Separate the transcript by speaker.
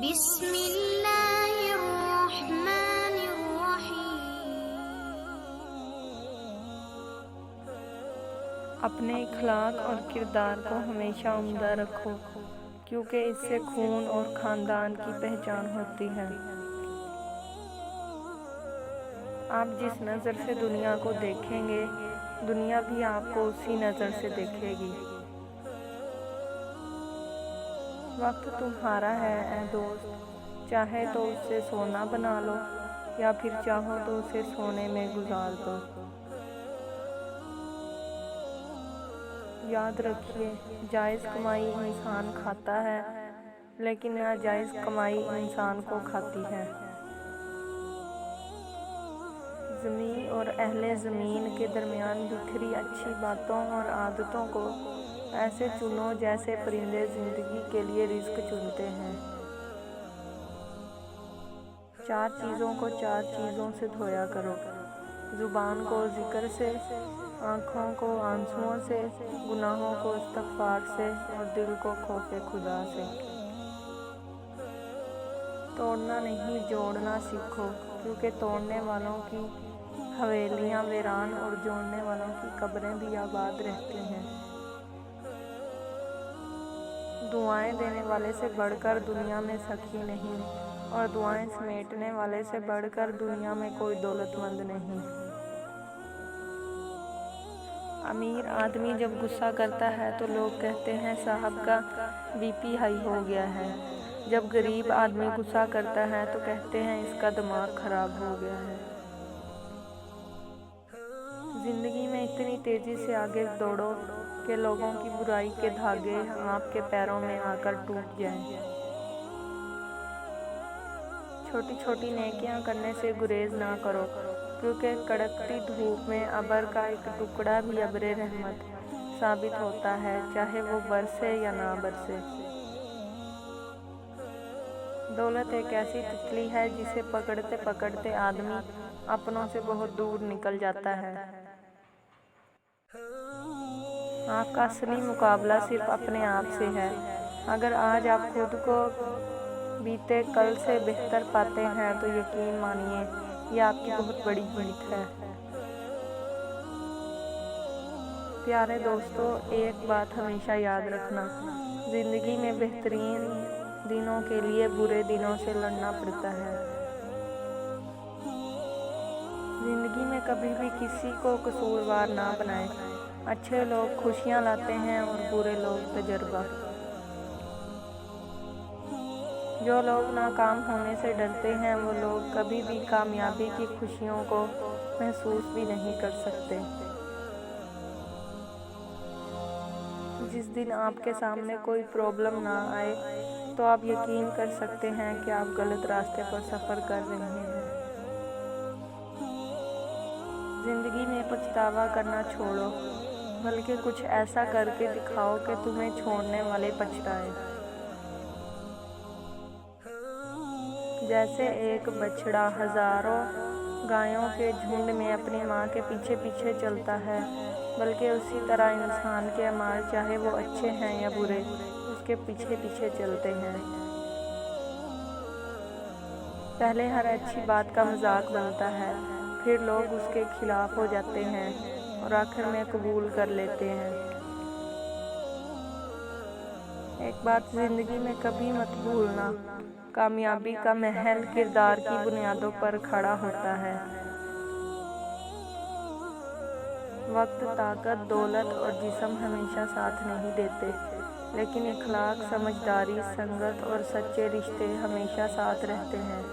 Speaker 1: बिस्मिल्लाहिर्रहमानिर्रहीम। अपने इखलाक और किरदार को हमेशा उम्दा रखो, क्योंकि इससे खून और ख़ानदान की पहचान होती है। आप जिस नज़र से दुनिया को देखेंगे, दुनिया भी आपको उसी नज़र से देखेगी। वक्त तुम्हारा है ऐ दोस्त, चाहे तो उसे सोना बना लो या फिर चाहो तो उसे सोने में गुजार दो। याद रखिए, जायज़ कमाई इंसान खाता है, लेकिन नाजायज़ कमाई इंसान को खाती है। ज़मीन और अहले ज़मीन के दरमियान बिखरी अच्छी बातों और आदतों को ऐसे चुनो जैसे परिंदे ज़िंदगी के लिए रिज़्क चुनते हैं। 4 चीज़ों को 4 चीज़ों से धोया करो, ज़ुबान को ज़िक्र से, आँखों को आंसुओं से, गुनाहों को इस्तग़फ़ार से और दिल को खौफ़े खुदा से। तोड़ना नहीं जोड़ना सीखो, क्योंकि तोड़ने वालों की हवेलियाँ वीरान और जोड़ने वालों की कब्रें भी आबाद रहती हैं। दुआएं देने वाले से बढ़कर दुनिया में सखी नहीं, और दुआएं समेटने वाले से बढ़कर दुनिया में कोई दौलतमंद नहीं। अमीर आदमी जब गुस्सा करता है तो लोग कहते हैं साहब का बीपी हाई हो गया है। जब गरीब आदमी गुस्सा करता है तो कहते हैं इसका दिमाग खराब हो गया है। ज़िंदगी में इतनी तेज़ी से आगे दौड़ो कि लोगों की बुराई के धागे आपके पैरों में आकर टूट जाएं। छोटी छोटी नेकियां करने से गुरेज ना करो, क्योंकि कड़कती धूप में अबर का एक टुकड़ा भी अबरे रहमत साबित होता है, चाहे वो बरसे या ना बरसे। दौलत एक ऐसी तितली है जिसे पकड़ते पकड़ते आदमी अपनों से बहुत दूर निकल जाता है। आपका असली मुकाबला सिर्फ अपने आप से है। अगर आज आप खुद को बीते कल से बेहतर पाते हैं तो यकीन मानिए ये आपकी बहुत बड़ी जीत है। प्यारे दोस्तों, एक बात हमेशा याद रखना, ज़िंदगी में बेहतरीन दिनों के लिए बुरे दिनों से लड़ना पड़ता है। ज़िंदगी में कभी भी किसी को कसूरवार ना बनाएं। अच्छे लोग खुशियाँ लाते हैं और बुरे लोग तजर्बा। जो लोग नाकाम होने से डरते हैं वो लोग कभी भी कामयाबी की खुशियों को महसूस भी नहीं कर सकते। जिस दिन आपके सामने कोई प्रॉब्लम ना आए तो आप यकीन कर सकते हैं कि आप गलत रास्ते पर सफ़र कर रहे हैं। ज़िंदगी में पछतावा करना छोड़ो, बल्कि कुछ ऐसा करके दिखाओ कि तुम्हें छोड़ने वाले पछताए। जैसे एक बछड़ा हज़ारों गायों के झुंड में अपनी माँ के पीछे पीछे चलता है, बल्कि उसी तरह इंसान के अमाल चाहे वो अच्छे हैं या बुरे, उसके पीछे पीछे चलते हैं। पहले हर अच्छी बात का मजाक बनता है, फिर लोग उसके खिलाफ हो जाते हैं और आखिर में कबूल कर लेते हैं। एक बात ज़िंदगी में कभी मत भूलना, कामयाबी का महल किरदार की बुनियादों पर खड़ा होता है। वक्त, ताकत, दौलत और जिस्म हमेशा साथ नहीं देते, लेकिन इखलाक, समझदारी, संगत और सच्चे रिश्ते हमेशा साथ रहते हैं।